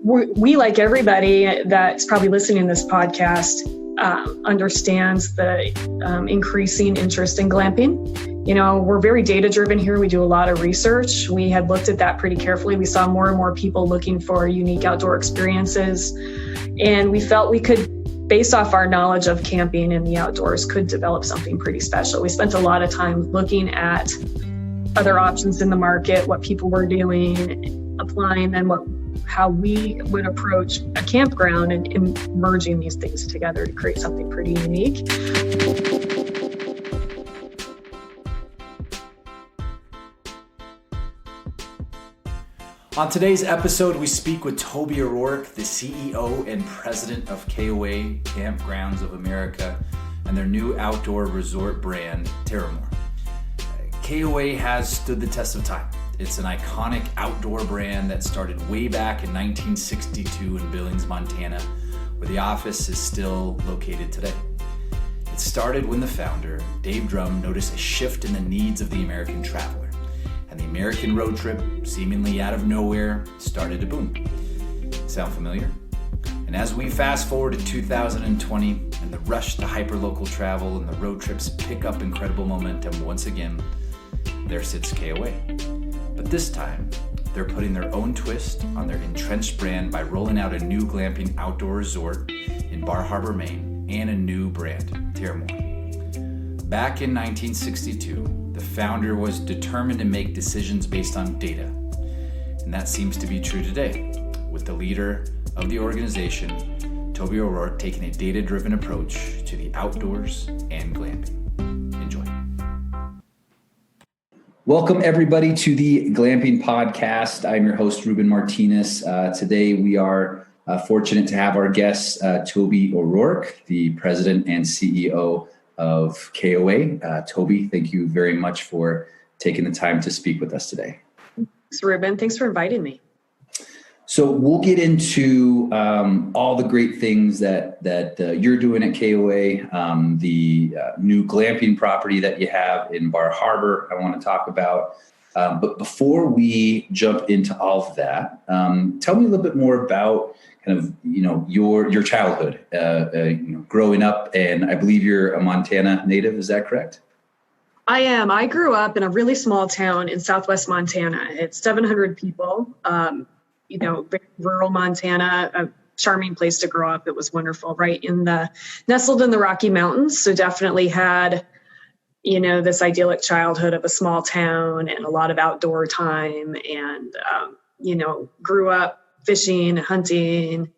we, like everybody that's probably listening to this podcast, understands the increasing interest in glamping. You know, we're very data-driven here. We do a lot of research. We had looked at that pretty carefully. We saw more and more people looking for unique outdoor experiences. And we felt we could, based off our knowledge of camping and the outdoors, could develop something pretty special. We spent a lot of time looking at other options in the market, what people were doing, applying them, how we would approach a campground and merging these things together to create something pretty unique. On today's episode, we speak with Toby O'Rourke, the CEO and president of KOA, Kampgrounds of America, and their new outdoor resort brand, Terramor. KOA has stood the test of time. It's an iconic outdoor brand that started way back in 1962 in Billings, Montana, where the office is still located today. It started when the founder, Dave Drum, noticed a shift in the needs of the American traveler, and the American road trip, seemingly out of nowhere, started to boom. Sound familiar? And as we fast forward to 2020 and the rush to hyperlocal travel and the road trips pick up incredible momentum once again, there sits KOA. But this time, they're putting their own twist on their entrenched brand by rolling out a new glamping outdoor resort in Bar Harbor, Maine, and a new brand, Terramor. Back in 1962, the founder was determined to make decisions based on data. And that seems to be true today, with the leader of the organization, Toby O'Rourke, taking a data-driven approach to the outdoors and glamping. Enjoy. Welcome, everybody, to the Glamping Podcast. I'm your host, Ruben Martinez. Today, we are fortunate to have our guest, Toby O'Rourke, the president and CEO of KOA. Toby, thank you very much for taking the time to speak with us today. Thanks, Ruben. Thanks for inviting me. So we'll get into all the great things that you're doing at KOA, the new glamping property that you have in Bar Harbor I want to talk about. But before we jump into all of that, tell me a little bit more about kind of, your childhood, growing up, and I believe you're a Montana native. Is that correct? I am. I grew up in a really small town in Southwest Montana. It's 700 people. Rural Montana, a charming place to grow up. It was wonderful, nestled in the Rocky Mountains. So definitely had, this idyllic childhood of a small town and a lot of outdoor time, and, grew up fishing, hunting,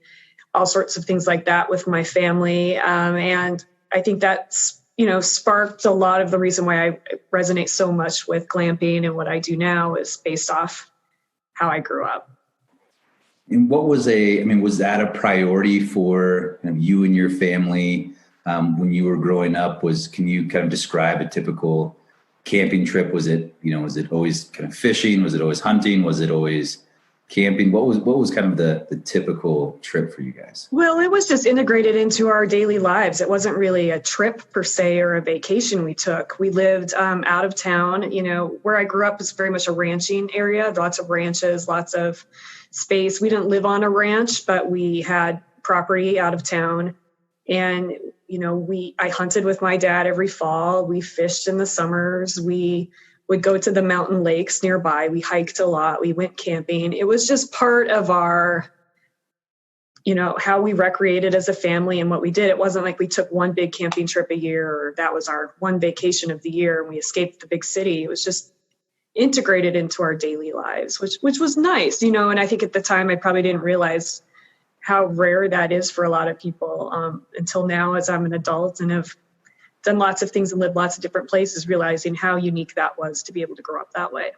all sorts of things like that with my family. And I think that's, sparked a lot of the reason why I resonate so much with glamping, and what I do now is based off how I grew up. And what was that a priority for you and your family when you were growing up? Can you kind of describe a typical camping trip? Was it always kind of fishing? Was it always hunting? Was it always camping? What was kind of the typical trip for you guys? Well, it was just integrated into our daily lives. It wasn't really a trip per se or a vacation we took. We lived out of town. Where I grew up was very much a ranching area, lots of ranches, lots of space. We didn't live on a ranch, but we had property out of town. And, I hunted with my dad every fall. We fished in the summers. We would go to the mountain lakes nearby. We hiked a lot. We went camping. It was just part of our, how we recreated as a family and what we did. It wasn't like we took one big camping trip a year, or that was our one vacation of the year and we escaped the big city. It was just integrated into our daily lives, which was nice, and I think at the time I probably didn't realize how rare that is for a lot of people until now, as I'm an adult and have done lots of things and lived lots of different places, realizing how unique that was to be able to grow up that way.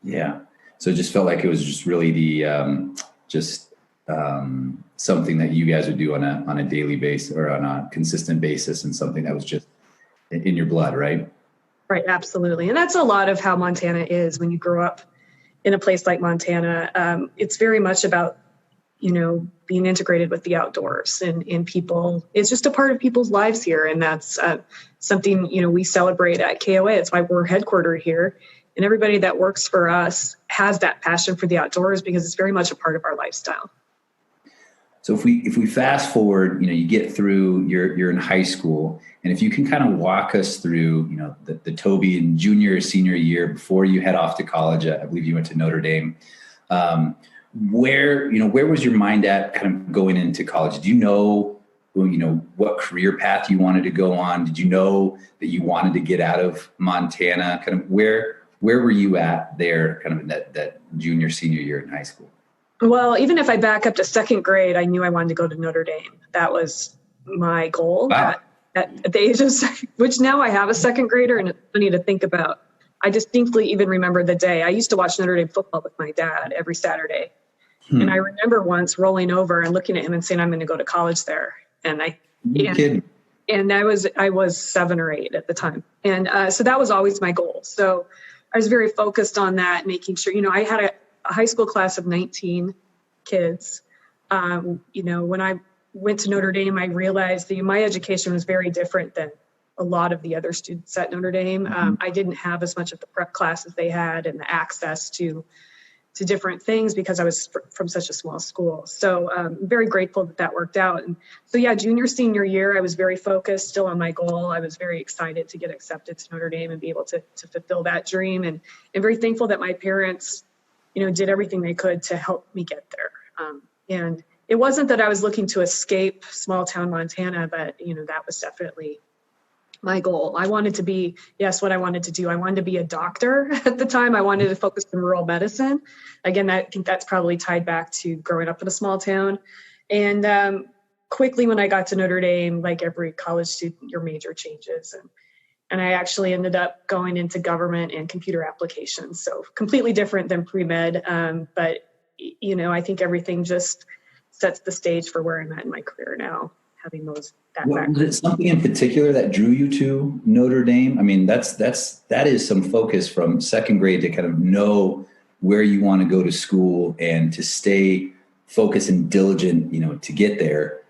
Yeah. So it just felt like it was just really the something that you guys would do on a daily basis or on a consistent basis, and something that was just in your blood, right? Right, absolutely. And that's a lot of how Montana is when you grow up in a place like Montana. It's very much about, being integrated with the outdoors and people. It's just a part of people's lives here. And that's something, we celebrate at KOA. It's why we're headquartered here. And everybody that works for us has that passion for the outdoors because it's very much a part of our lifestyle. So if we fast forward, you get through, you're in high school, and if you can kind of walk us through, the Toby in junior or senior year before you head off to college. I believe you went to Notre Dame. Where was your mind at kind of going into college? Do you know what career path you wanted to go on? Did you know that you wanted to get out of Montana? Kind of where were you at there kind of in that junior, senior year in high school? Well, even if I back up to second grade, I knew I wanted to go to Notre Dame. That was my goal. Wow. At the age of, which now I have a second grader, and it's funny to think about. I distinctly even remember the day. I used to watch Notre Dame football with my dad every Saturday. And I remember once rolling over and looking at him and saying, I'm going to go to college there. And I was 7 or 8 at the time. And so that was always my goal. So I was very focused on that, making sure, I had a high school class of 19 kids. When I went to Notre Dame, I realized that my education was very different than a lot of the other students at Notre Dame. I didn't have as much of the prep classes they had and the access to different things because I was from such a small school. So I'm very grateful that worked out. And so, junior, senior year, I was very focused still on my goal. I was very excited to get accepted to Notre Dame and be able to fulfill that dream. And very thankful that my parents, did everything they could to help me get there. And it wasn't that I was looking to escape small town Montana, but, that was definitely my goal. I wanted to be, what I wanted to do. I wanted to be a doctor at the time. I wanted to focus on rural medicine. Again, I think that's probably tied back to growing up in a small town. And quickly when I got to Notre Dame, like every college student, your major changes. And I actually ended up going into government and computer applications. So completely different than pre-med. But, I think everything just sets the stage for where I'm at in my career now, having that background. Was it something in particular that drew you to Notre Dame? I mean, that is some focus from second grade to kind of know where you want to go to school and to stay focused and diligent, to get there.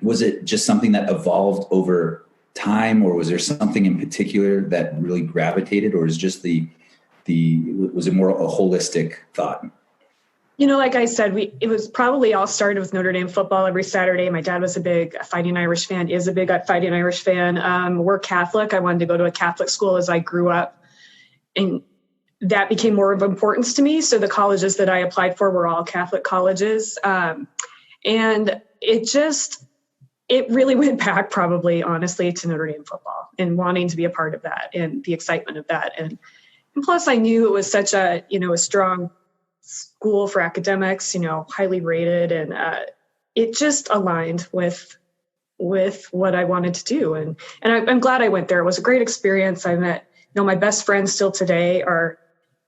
Was it just something that evolved over time, or was there something in particular that really gravitated, or is just was it more a holistic thought? Like I said, it was probably all started with Notre Dame football every Saturday. My dad was a big Fighting Irish fan, is a big Fighting Irish fan. We're Catholic. I wanted to go to a Catholic school as I grew up, and that became more of importance to me. So the colleges that I applied for were all Catholic colleges. And it really went back probably, honestly, to Notre Dame football and wanting to be a part of that and the excitement of that. And plus I knew it was such a strong school for academics, highly rated. And it just aligned with what I wanted to do. And I'm glad I went there. It was a great experience. I met, my best friends still today are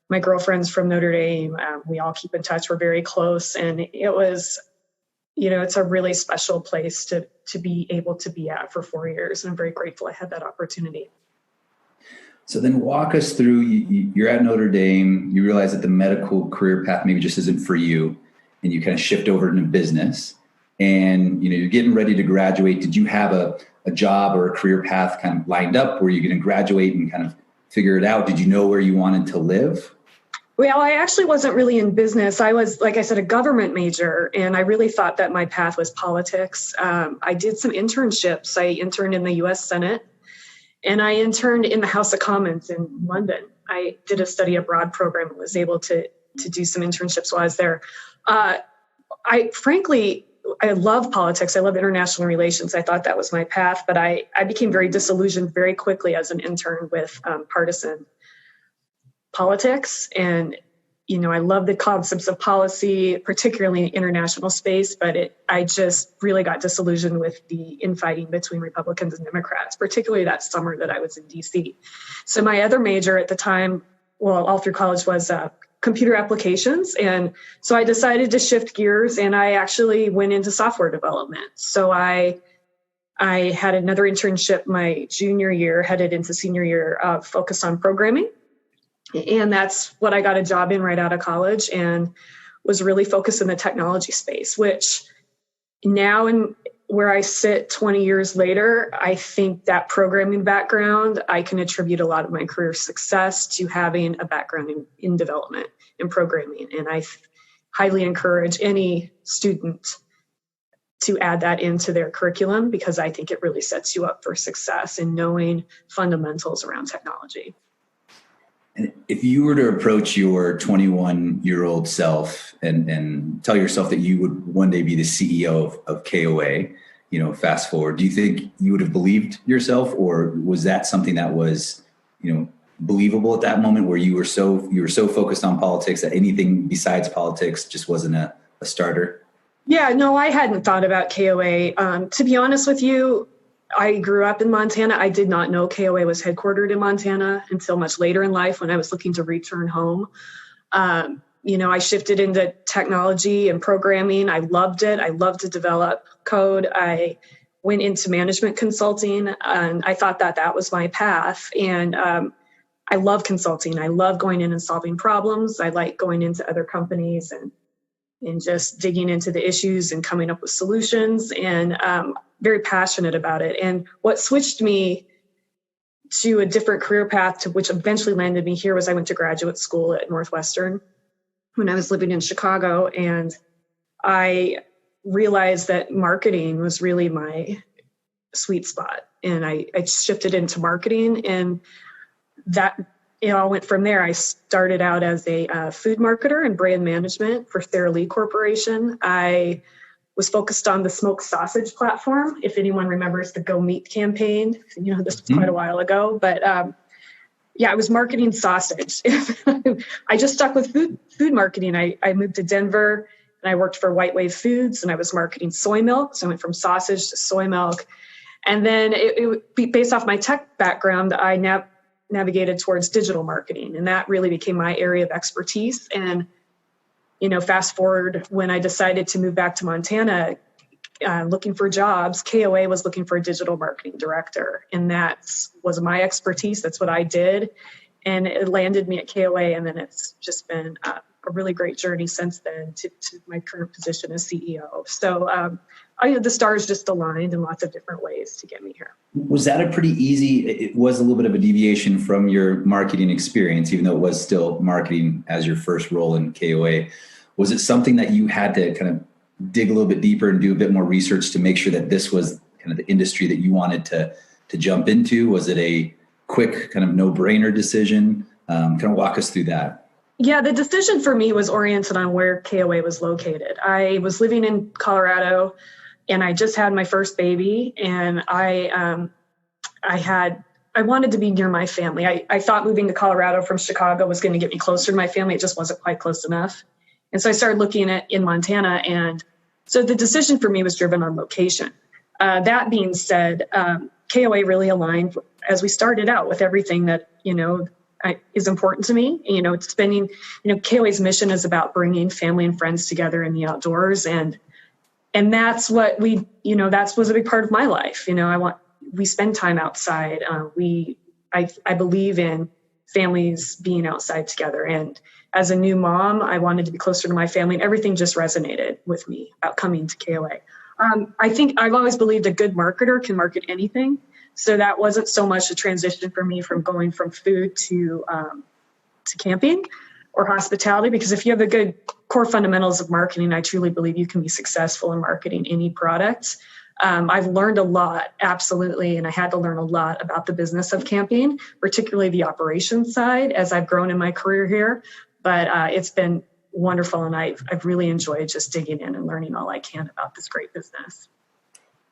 my girlfriends from Notre Dame. We all keep in touch. We're very close. And it was, it's a really special place to be able to be at for 4 years. And I'm very grateful I had that opportunity. So then walk us through, you're at Notre Dame, you realize that the medical career path maybe just isn't for you, and you kind of shift over into business, and you're getting ready to graduate. Did you have a job or a career path kind of lined up? Were you going to graduate and kind of figure it out? Did you know where you wanted to live? Well, I actually wasn't really in business. I was, like I said, a government major, and I really thought that my path was politics. I did some internships. I interned in the U.S. Senate, and I interned in the House of Commons in London. I did a study abroad program and was able to do some internships while I was there. I love politics. I love international relations. I thought that was my path, but I became very disillusioned very quickly as an intern with partisan politics. And, I love the concepts of policy, particularly in international space, but I just really got disillusioned with the infighting between Republicans and Democrats, particularly that summer that I was in DC. So my other major at the time, all through college, was computer applications. And so I decided to shift gears, and I actually went into software development. So I had another internship my junior year, headed into senior year, focused on programming. And that's what I got a job in right out of college, and was really focused in the technology space, which now, in where I sit 20 years later, I think that programming background, I can attribute a lot of my career success to having a background in development and programming. And I highly encourage any student to add that into their curriculum, because I think it really sets you up for success in knowing fundamentals around technology. And if you were to approach your 21-year-old self and tell yourself that you would one day be the CEO of KOA, fast forward, do you think you would have believed yourself, or was that something that was, believable at that moment, where you were so focused on politics that anything besides politics just wasn't a starter? Yeah, no, I hadn't thought about KOA. To be honest with you, I grew up in Montana. I did not know KOA was headquartered in Montana until much later in life when I was looking to return home. I shifted into technology and programming. I loved it. I loved to develop code. I went into management consulting, and I thought that was my path. And I love consulting. I love going in and solving problems. I like going into other companies and just digging into the issues and coming up with solutions, and very passionate about it. And what switched me to a different career path, to which eventually landed me here, was I went to graduate school at Northwestern when I was living in Chicago. And I realized that marketing was really my sweet spot. And I shifted into marketing, and that it all went from there. I started out as a food marketer and brand management for Sara Lee Corporation. I was focused on the smoked sausage platform. If anyone remembers the Go Meat campaign, this was quite a while ago, but I was marketing sausage. I just stuck with food marketing. I moved to Denver and I worked for White Wave Foods, and I was marketing soy milk. So I went from sausage to soy milk. And then based off my tech background, I navigated towards digital marketing, and that really became my area of expertise. And fast forward, when I decided to move back to Montana, looking for jobs, KOA was looking for a digital marketing director, and that was my expertise. That's what I did, and it landed me at KOA. And then it's just been a really great journey since then to my current position as CEO. So the stars just aligned in lots of different ways to get me here. Was that a pretty easy, it was a little bit of a deviation from your marketing experience, even though it was still marketing as your first role in KOA. Was it something that you had to kind of dig a little bit deeper and do a bit more research to make sure that this was kind of the industry that you wanted to jump into? Was it a quick kind of no-brainer decision? Kind of walk us through that. Yeah, the decision for me was oriented on where KOA was located. I was living in Colorado, and I just had my first baby, and I wanted to be near my family. I thought moving to Colorado from Chicago was going to get me closer to my family. It just wasn't quite close enough. And so I started looking at in Montana, and so the decision for me was driven on location. That being said, KOA really aligned as we started out with everything that, is important to me. It's spending, KOA's mission is about bringing family and friends together in the outdoors. And that's what that was a big part of my life. We spend time outside. I believe in families being outside together. And as a new mom, I wanted to be closer to my family, and everything just resonated with me about coming to KOA. I think I've always believed a good marketer can market anything. So that wasn't so much a transition for me from going from food to camping or hospitality, because if you have the good core fundamentals of marketing, I truly believe you can be successful in marketing any product. I've learned a lot, absolutely, and I had to learn a lot about the business of camping, particularly the operations side, as I've grown in my career here. But it's been wonderful, and I've really enjoyed just digging in and learning all I can about this great business.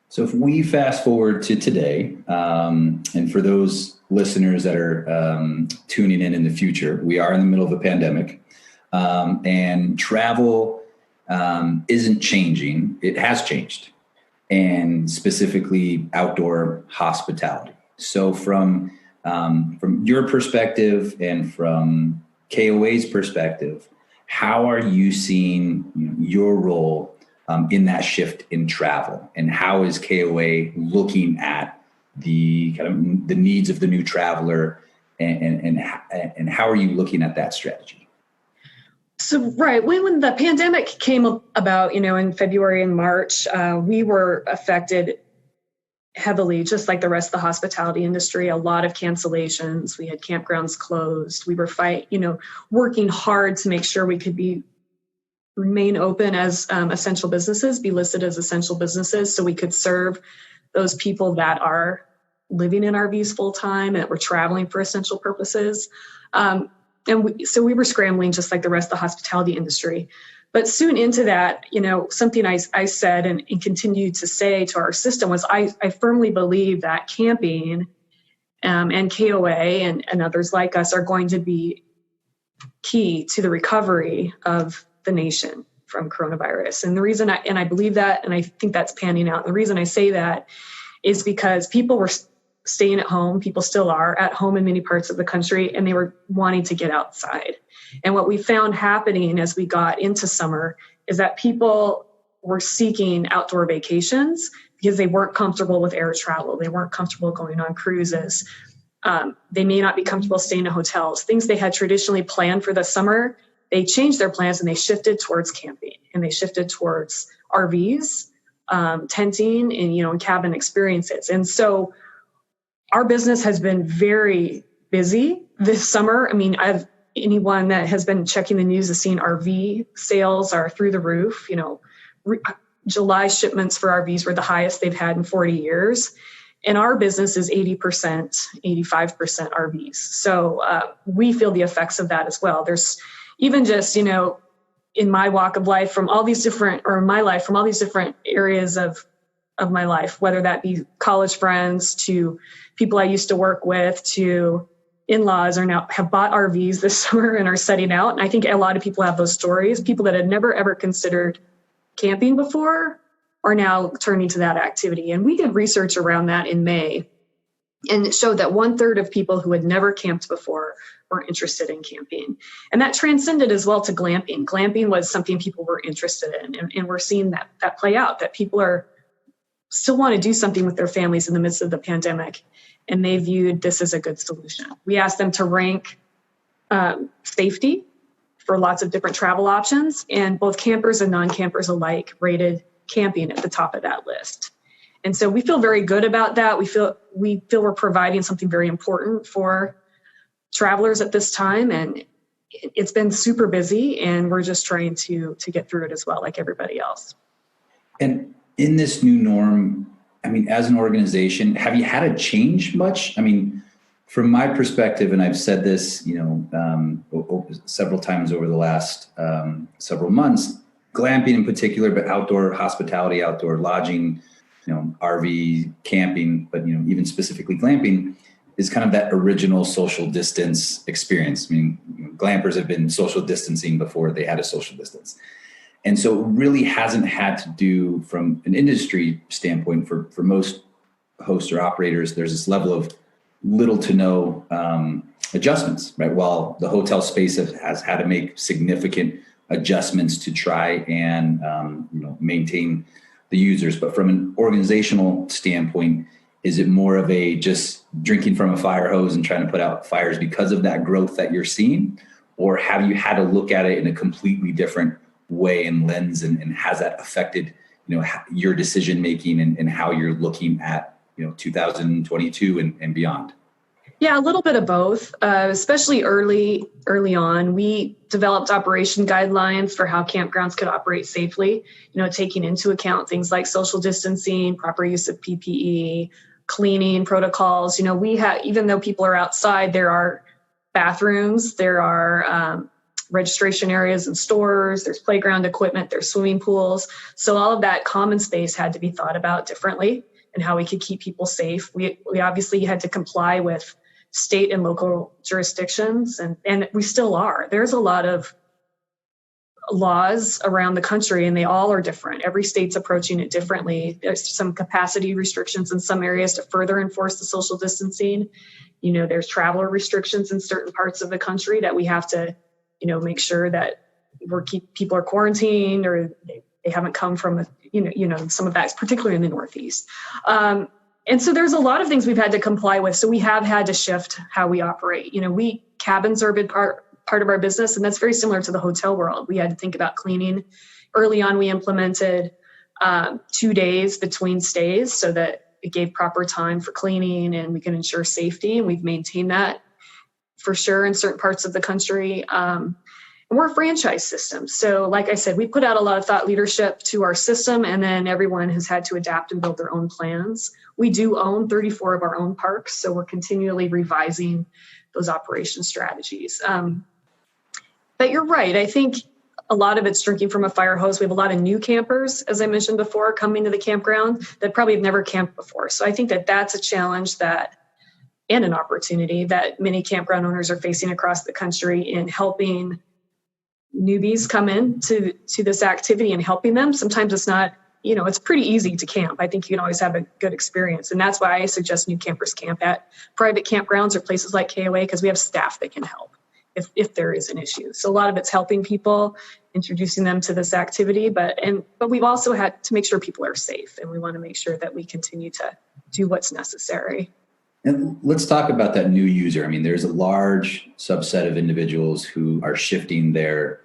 So if we fast forward to today, and for those listeners that are tuning in the future, we are in the middle of a pandemic, and travel isn't changing. It has changed, and specifically outdoor hospitality. So from your perspective and from KOA's perspective, how are you seeing your role in that shift in travel, and how is KOA looking at the kind of the needs of the new traveler, and how are you looking at that strategy? So, right, when the pandemic came about, in February and March, we were affected heavily, just like the rest of the hospitality industry. A lot of cancellations. We had campgrounds closed. We were working hard to make sure we could be remain open as essential businesses, be listed as essential businesses, so we could serve those people that are living in RVs full time and that were traveling for essential purposes. So we were scrambling just like the rest of the hospitality industry. But soon into that, something I said and continue to say to our system was I firmly believe that camping and KOA and others like us are going to be key to the recovery of the nation from coronavirus. And the reason I believe that, and I think that's panning out. And the reason I say that is because people were staying at home. People still are at home in many parts of the country, and they were wanting to get outside. And what we found happening as we got into summer is that people were seeking outdoor vacations because they weren't comfortable with air travel. They weren't comfortable going on cruises. They may not be comfortable staying in hotels. Things they had traditionally planned for the summer, they changed their plans and they shifted towards camping, and they shifted towards RVs, tenting, and cabin experiences. And so our business has been very busy this summer. I mean, anyone that has been checking the news has seen RV sales are through the roof. July shipments for RVs were the highest they've had in 40 years. And our business is 80%, 85% RVs. So we feel the effects of that as well. There's even just, in my walk of life from all these different areas of my life, whether that be college friends to people I used to work with to in-laws have bought RVs this summer and are setting out. And I think a lot of people have those stories. People that had never, ever considered camping before are now turning to that activity. And we did research around that in May, and it showed that 1/3 of people who had never camped before were interested in camping. And that transcended as well to glamping. Glamping was something people were interested in. And we're seeing that play out, that people still want to do something with their families in the midst of the pandemic. And they viewed this as a good solution. We asked them to rank safety for lots of different travel options, and both campers and non-campers alike rated camping at the top of that list. And so we feel very good about that. We feel we're providing something very important for travelers at this time, and it's been super busy, and we're just trying to get through it as well, like everybody else. And in this new norm, I mean, as an organization, have you had to change much? I mean, from my perspective, and I've said this, several times over the last several months, glamping in particular, but outdoor hospitality, outdoor lodging, RV camping, but even specifically glamping is kind of that original social distance experience. I mean, glampers have been social distancing before they had a social distance. And so it really hasn't had to do, from an industry standpoint, for most hosts or operators, there's this level of little to no adjustments, right? While the hotel space has had to make significant adjustments to try and maintain the users. But from an organizational standpoint, is it more of a just drinking from a fire hose and trying to put out fires because of that growth that you're seeing? Or have you had to look at it in a completely different way and lens, and has that affected your decision making and how you're looking at 2022 and beyond? Yeah, a little bit of both. Especially early on, we developed operation guidelines for how campgrounds could operate safely, taking into account things like social distancing, proper use of PPE, cleaning protocols. Even though people are outside, there are bathrooms, there are registration areas in stores, there's playground equipment, there's swimming pools. So all of that common space had to be thought about differently, and how we could keep people safe. We obviously had to comply with state and local jurisdictions, and we still are. There's a lot of laws around the country, and they all are different. Every state's approaching it differently. There's some capacity restrictions in some areas to further enforce the social distancing. There's traveler restrictions in certain parts of the country that we have to make sure that people are quarantined, or they haven't come from some of that's particularly in the Northeast. And so there's a lot of things we've had to comply with. So we have had to shift how we operate. Cabins are a big part of our business, and that's very similar to the hotel world. We had to think about cleaning. Early on, we implemented 2 days between stays so that it gave proper time for cleaning and we can ensure safety. And we've maintained that for sure in certain parts of the country. we're a franchise system. So like I said, we put out a lot of thought leadership to our system, and then everyone has had to adapt and build their own plans. We do own 34 of our own parks, so we're continually revising those operation strategies. But you're right. I think a lot of it's drinking from a fire hose. We have a lot of new campers, as I mentioned before, coming to the campground that probably have never camped before. So I think that that's a challenge and an opportunity that many campground owners are facing across the country in helping newbies come in to this activity and helping them. Sometimes it's not, it's pretty easy to camp. I think you can always have a good experience. And that's why I suggest new campers camp at private campgrounds or places like KOA, because we have staff that can help if there is an issue. So a lot of it's helping people, introducing them to this activity, but we've also had to make sure people are safe, and we want to make sure that we continue to do what's necessary. And let's talk about that new user. I mean, there's a large subset of individuals who are shifting their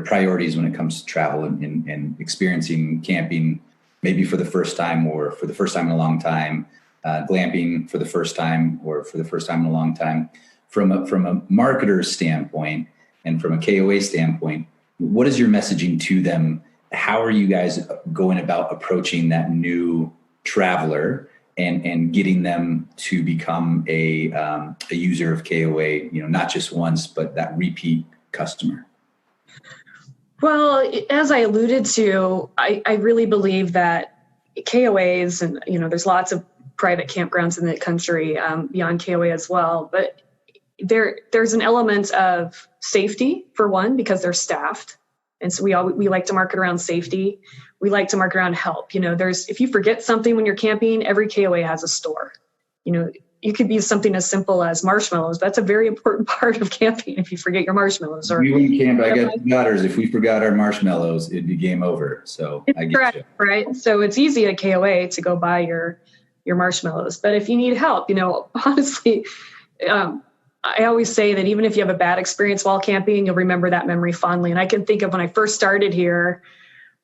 priorities when it comes to travel and experiencing camping, maybe for the first time or for the first time in a long time, glamping for the first time or for the first time in a long time. From a marketer's standpoint and from a KOA standpoint, what is your messaging to them? How are you guys going about approaching that new traveler and getting them to become a user of KOA, not just once, but that repeat customer? Well, as I alluded to, I really believe that KOAs, and there's lots of private campgrounds in the country beyond KOA as well, but there's an element of safety for one, because they're staffed. And so we like to market around safety. We like to market around help. If you forget something when you're camping, every KOA has a store. You could be something as simple as marshmallows. That's a very important part of camping. If you forget your marshmallows, or we wouldn't camp. I got daughters. If we forgot our marshmallows, it'd be game over. So I get correct, you. Right? So it's easy at KOA to go buy your marshmallows. But if you need help, honestly, I always say that even if you have a bad experience while camping, you'll remember that memory fondly. And I can think of when I first started here,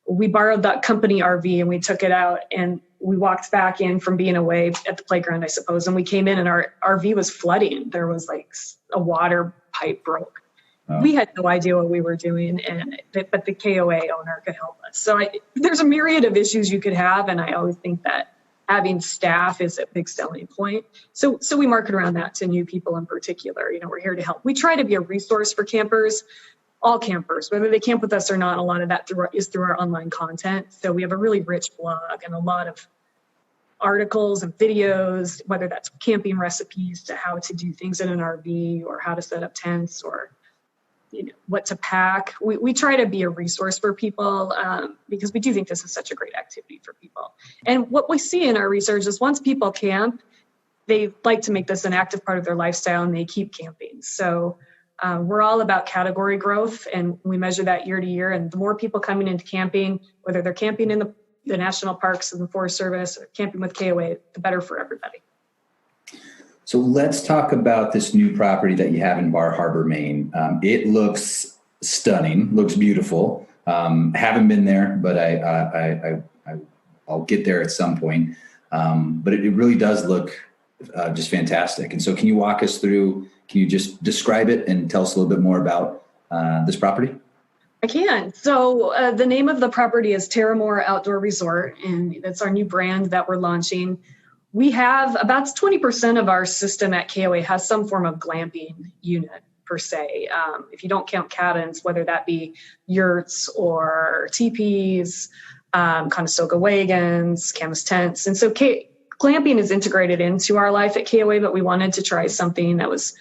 we borrowed that company RV and we took it out and we walked back in from being away at the playground, I suppose. And we came in and our RV was flooding. There was like a water pipe broke. Oh. We had no idea what we were doing, but the KOA owner could help us. So there's a myriad of issues you could have. And I always think that having staff is a big selling point. So we market around that to new people in particular. We're here to help. We try to be a resource for campers, all campers, whether they camp with us or not. A lot of that is through our online content. So we have a really rich blog and a lot of articles and videos, whether that's camping recipes to how to do things in an RV or how to set up tents or what to pack. We try to be a resource for people because we do think this is such a great activity for people. And what we see in our research is once people camp, they like to make this an active part of their lifestyle and they keep camping. So we're all about category growth, and we measure that year to year. And the more people coming into camping, whether they're camping in the national parks and the Forest Service or camping with KOA, the better for everybody. So let's talk about this new property that you have in Bar Harbor, Maine. It looks stunning, looks beautiful. Haven't been there, but I'll get there at some point. But it really does look just fantastic. And so can you walk us through, can you just describe it and tell us a little bit more about this property? I can. So the name of the property is Terramor Outdoor Resort, and that's our new brand that we're launching. We have about 20% of our system at KOA has some form of glamping unit per se. If you don't count cabins, whether that be yurts or teepees, Conestoga wagons, canvas tents. And so glamping is integrated into our life at KOA, but we wanted to try something that was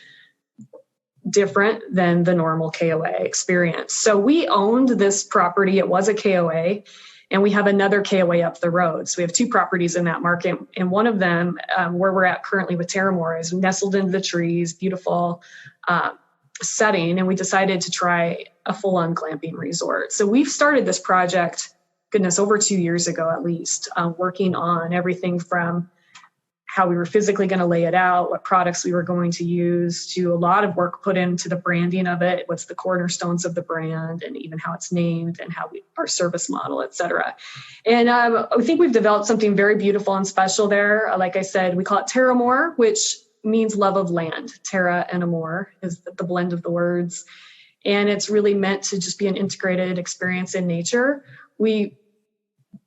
different than the normal KOA experience. So we owned this property. It was a KOA. And we have another KOA up the road. So we have two properties in that market. And one of them, where we're at currently with Terramor, is nestled into the trees, beautiful setting. And we decided to try a full-on glamping resort. So we've started this project, over 2 years ago at least, working on everything from how we were physically going to lay it out, what products we were going to use, to a lot of work put into the branding of it, what's the cornerstones of the brand, and even how it's named and our service model, et cetera. And I think we've developed something very beautiful and special there. Like I said, we call it Terramor, which means love of land. Terra and amor is the blend of the words. and it's really meant to just be an integrated experience in nature. We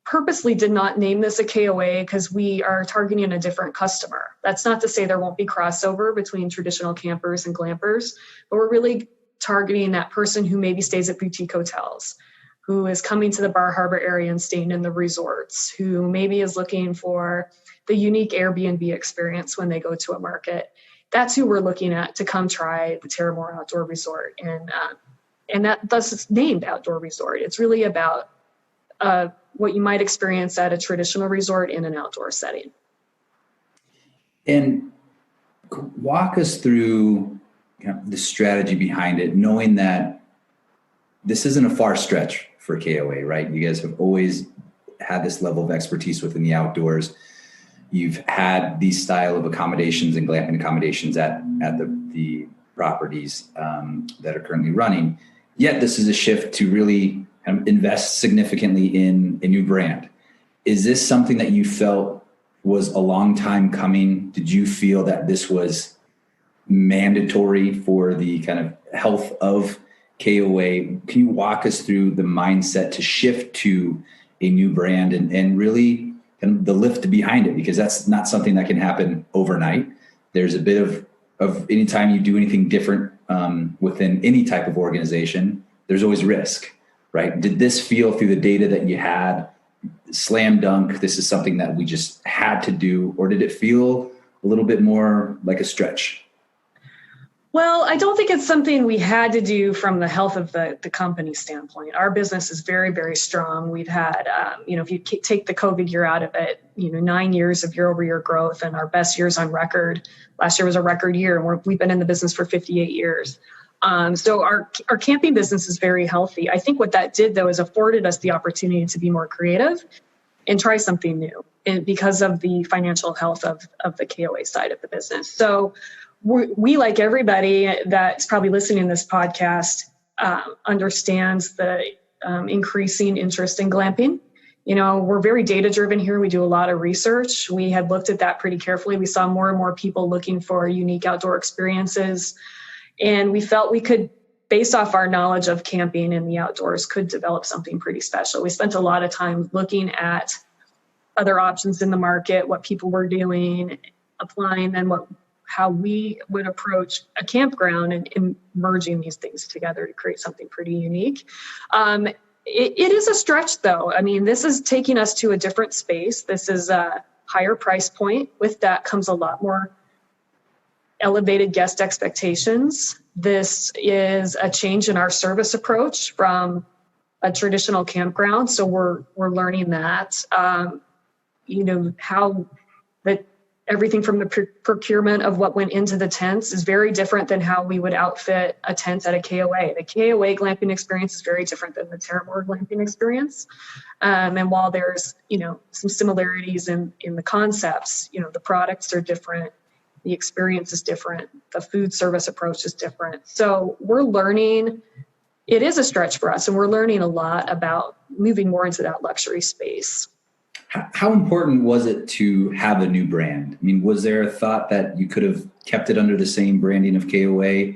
purposely did not name this a KOA because we are targeting a different customer. That's not to say there won't be crossover between traditional campers and glampers, but we're really targeting that person who maybe stays at boutique hotels, who is coming to the Bar Harbor area and staying in the resorts, who maybe is looking for the unique Airbnb experience when they go to a market. That's who we're looking at to come try the Terramor Outdoor Resort. And that thus it's named Outdoor Resort. It's really about what you might experience at a traditional resort in an outdoor setting. And walk us through the strategy behind it, knowing that this isn't a far stretch for KOA, right? You guys have always had this level of expertise within the outdoors. You've had these style of accommodations and glamping accommodations at the properties that are currently running. Yet this is a shift to really invest significantly in a new brand. Is this something that you felt was a long time coming? Did you feel that this was mandatory for the kind of health of KOA? Can you walk us through the mindset to shift to a new brand and really the lift behind it? Because that's not something that can happen overnight. There's a bit of anytime you do anything different within any type of organization, there's always risk. Right? Did this feel through the data that you had, slam dunk, this is something that we just had to do, or did it feel a little bit more like a stretch? Well, I don't think it's something we had to do from the health of the company standpoint. Our business is very, very strong. We've had, if you take the COVID year out of it, 9 years of year-over-year growth and our best years on record. Last year was a record year, and we've been in the business for 58 years. So our camping business is very healthy. I think what that did, though, is afforded us the opportunity to be more creative and try something new, and because of the financial health of the KOA side of the business. So we like everybody that's probably listening to this podcast, understands the increasing interest in glamping. We're very data-driven here. We do a lot of research. We had looked at that pretty carefully. We saw more and more people looking for unique outdoor experiences. And we felt we could, based off our knowledge of camping and the outdoors, could develop something pretty special. We spent a lot of time looking at other options in the market, what people were doing, applying, and how we would approach a campground and merging these things together to create something pretty unique. It is a stretch, though. I mean, this is taking us to a different space. This is a higher price point. With that comes a lot more elevated guest expectations. This is a change in our service approach from a traditional campground. So we're learning that, how that everything from the procurement of what went into the tents is very different than how we would outfit a tent at a KOA. The KOA glamping experience is very different than the Terramor glamping experience. And while there's, some similarities in the concepts, the products are different. The experience is different. The food service approach is different. So we're learning. It is a stretch for us, and we're learning a lot about moving more into that luxury space. How important was it to have a new brand? I mean, was there a thought that you could have kept it under the same branding of KOA?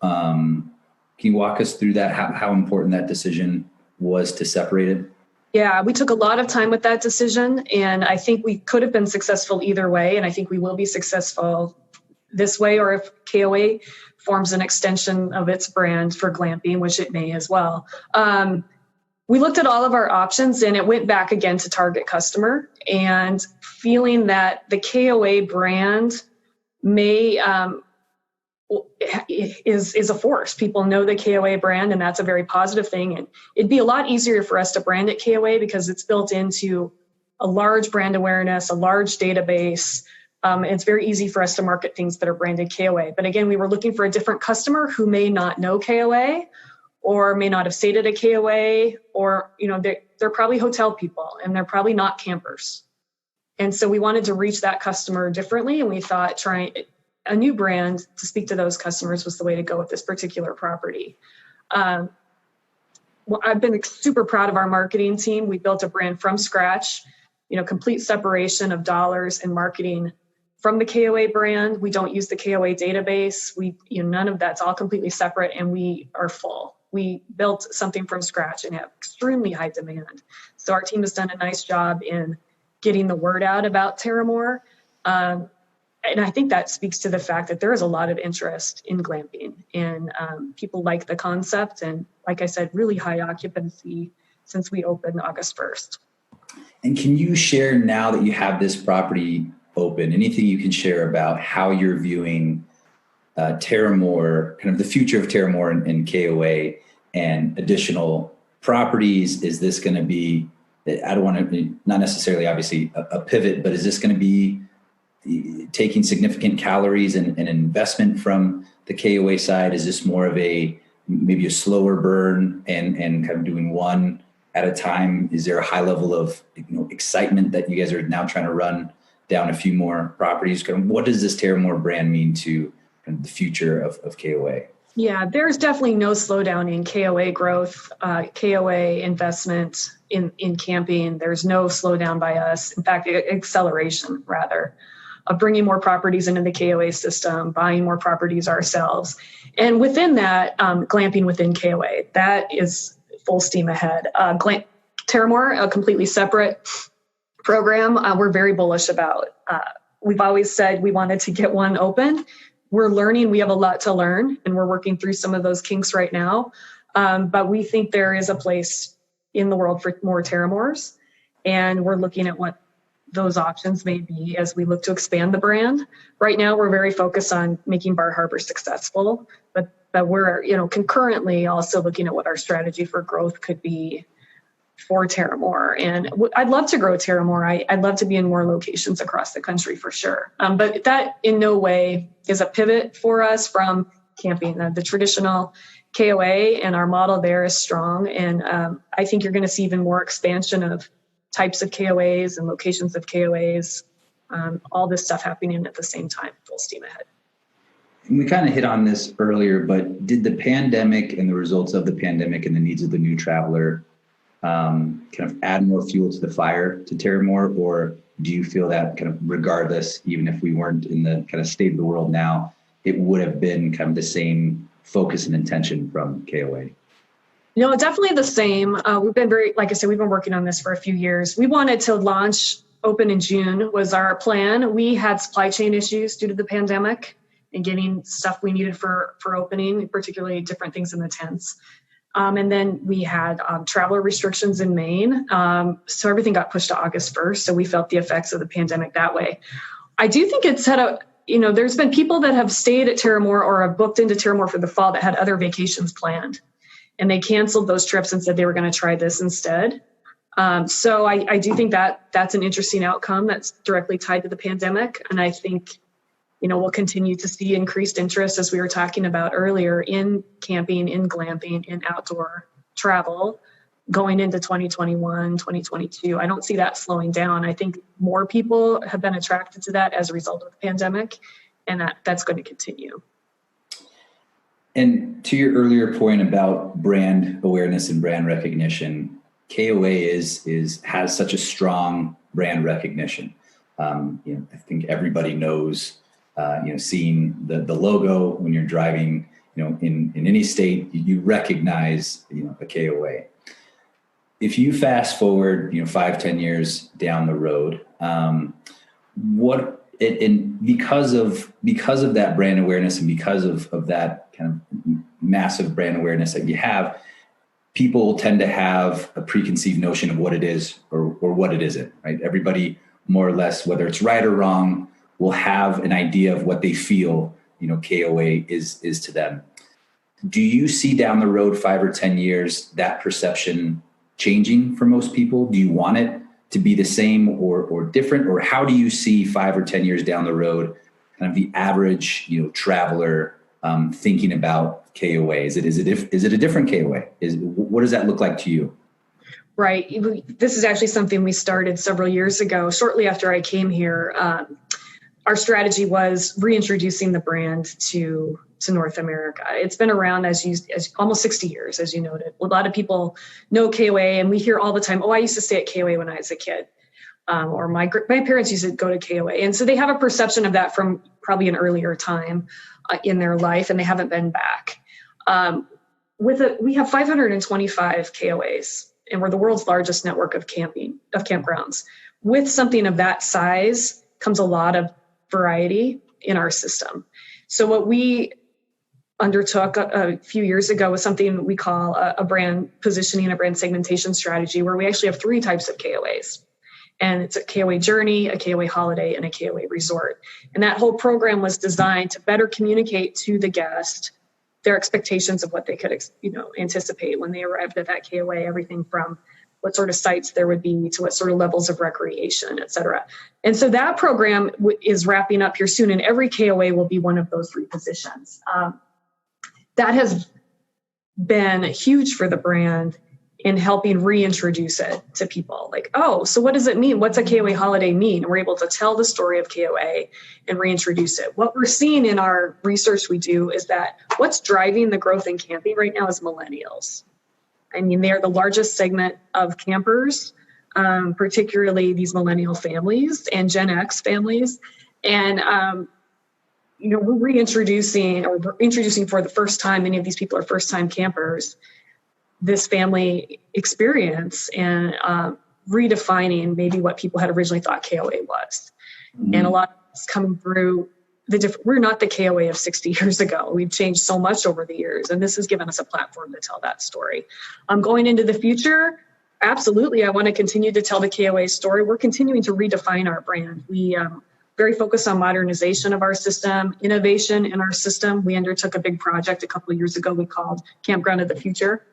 Can you walk us through that? How important that decision was to separate it? Yeah, we took a lot of time with that decision, and I think we could have been successful either way, and I think we will be successful this way, or if KOA forms an extension of its brand for glamping, which it may as well. We looked at all of our options, and it went back again to target customer, and feeling that the KOA brand is a force. People know the KOA brand, and that's a very positive thing. And it'd be a lot easier for us to brand it KOA because it's built into a large brand awareness, a large database. It's very easy for us to market things that are branded KOA. But again, we were looking for a different customer who may not know KOA or may not have stayed at a KOA, or, they're probably hotel people and they're probably not campers. And so we wanted to reach that customer differently. And we thought trying a new brand to speak to those customers was the way to go with this particular property. I've been super proud of our marketing team. We built a brand from scratch, complete separation of dollars and marketing from the KOA brand. We don't use the KOA database. None of that's all completely separate, and we are full. We built something from scratch and have extremely high demand. So our team has done a nice job in getting the word out about Terramor. And I think that speaks to the fact that there is a lot of interest in glamping, and people like the concept. And like I said, really high occupancy since we opened August 1st. And can you share, now that you have this property open, anything you can share about how you're viewing Terramor, kind of the future of Terramor and KOA and additional properties? Is this going to be, I don't want to, not necessarily obviously a pivot, but is this going to be taking significant calories and investment from the KOA side? Is this more of maybe a slower burn and kind of doing one at a time? Is there a high level of excitement that you guys are now trying to run down a few more properties? What does this Terramor brand mean to the future of KOA? Yeah, there's definitely no slowdown in KOA growth, KOA investment in camping. There's no slowdown by us. In fact, acceleration rather, of bringing more properties into the KOA system, buying more properties ourselves. And within that, glamping within KOA, that is full steam ahead. Terramor, a completely separate program, we're very bullish about. We've always said we wanted to get one open. We're learning, we have a lot to learn, and we're working through some of those kinks right now. But we think there is a place in the world for more Terramors, and we're looking at what those options may be as we look to expand the brand. Right now, we're very focused on making Bar Harbor successful, but we're concurrently also looking at what our strategy for growth could be for Terramor. And I'd love to grow Terramor. I'd love to be in more locations across the country for sure. But that in no way is a pivot for us from camping. The traditional KOA and our model there is strong. And I think you're going to see even more expansion of types of KOAs and locations of KOAs, all this stuff happening at the same time, full steam ahead. We kind of hit on this earlier, but did the pandemic and the results of the pandemic and the needs of the new traveler kind of add more fuel to the fire to Terramor? Or do you feel that kind of regardless, even if we weren't in the kind of state of the world now, it would have been kind of the same focus and intention from KOA? No, definitely the same. We've been like I said, we've been working on this for a few years. We wanted to open in June was our plan. We had supply chain issues due to the pandemic and getting stuff we needed for opening, particularly different things in the tents. And then we had traveler restrictions in Maine. So everything got pushed to August 1st. So we felt the effects of the pandemic that way. I do think it's had there's been people that have stayed at Terramor or have booked into Terramor for the fall that had other vacations planned. And they canceled those trips and said they were going to try this instead. So I do think that's an interesting outcome that's directly tied to the pandemic. And I think, we'll continue to see increased interest, as we were talking about earlier, in camping, in glamping, in outdoor travel going into 2021, 2022. I don't see that slowing down. I think more people have been attracted to that as a result of the pandemic, and that's going to continue. And to your earlier point about brand awareness and brand recognition, KOA has such a strong brand recognition. I think everybody knows, seeing the logo when you're driving, in any state, you recognize, a KOA. If you fast forward, 5-10 years down the road, because of that brand awareness and because of that kind of massive brand awareness that you have, people tend to have a preconceived notion of what it is or what it isn't, right? Everybody, more or less, whether it's right or wrong, will have an idea of what they feel, KOA is to them. Do you see down the road 5 or 10 years that perception changing for most people? Do you want it to be the same or different? Or how do you see 5 or 10 years down the road kind of the average, traveler thinking about KOA? Is it a different KOA? What does that look like to you? Right. This is actually something we started several years ago. Shortly after I came here, our strategy was reintroducing the brand to North America. It's been around as almost 60 years, as you noted. A lot of people know KOA, and we hear all the time, "Oh, I used to stay at KOA when I was a kid." or my parents used to go to KOA. And so they have a perception of that from probably an earlier time in their life, and they haven't been back. We have 525 KOAs, and we're the world's largest network of campgrounds. With something of that size comes a lot of variety in our system. So what we undertook a few years ago was something we call a brand positioning, a brand segmentation strategy, where we actually have 3 types of KOAs. And it's a KOA journey, a KOA holiday, and a KOA resort. And that whole program was designed to better communicate to the guest their expectations of what they could, anticipate when they arrived at that KOA, everything from what sort of sites there would be to what sort of levels of recreation, et cetera. And so that program is wrapping up here soon, and every KOA will be one of those 3 positions. That has been huge for the brand in helping reintroduce it to people. Like, oh, so what does it mean? What's a KOA holiday mean? And we're able to tell the story of KOA and reintroduce it. What we're seeing in our research we do is that what's driving the growth in camping right now is millennials. I mean, they're the largest segment of campers, particularly these millennial families and Gen X families. And, we're introducing for the first time, many of these people are first-time campers, this family experience and redefining maybe what people had originally thought KOA was. Mm-hmm. And a lot of it's coming through we're not the KOA of 60 years ago. We've changed so much over the years, and this has given us a platform to tell that story. Going into the future, absolutely, I want to continue to tell the KOA story. We're continuing to redefine our brand. We very focused on modernization of our system, innovation in our system. We undertook a big project a couple of years ago we called Campground of the Future,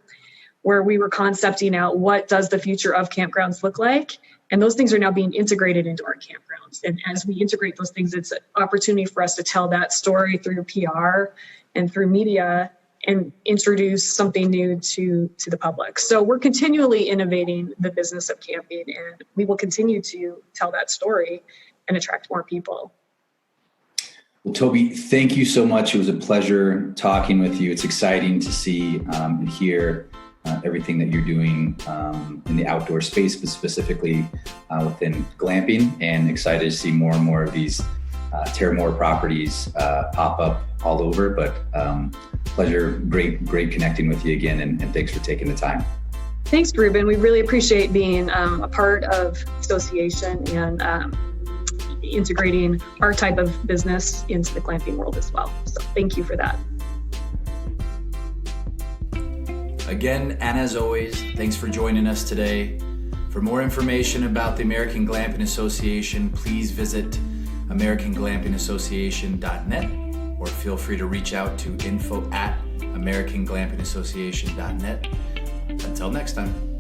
where we were concepting out what does the future of campgrounds look like. And those things are now being integrated into our campgrounds. And as we integrate those things, it's an opportunity for us to tell that story through PR and through media and introduce something new to the public. So we're continually innovating the business of camping, and we will continue to tell that story and attract more people. Well, Toby, thank you so much. It was a pleasure talking with you. It's exciting to see and hear everything that you're doing in the outdoor space, but specifically within glamping, and excited to see more and more of these Terramor properties pop up all over. But pleasure, great connecting with you again, and thanks for taking the time. Thanks, Ruben. We really appreciate being a part of association and integrating our type of business into the glamping world as well. So thank you for that. Again, and as always, thanks for joining us today. For more information about the American Glamping Association, please visit americanglampingassociation.net or feel free to reach out to info@americanglampingassociation.net. Until next time.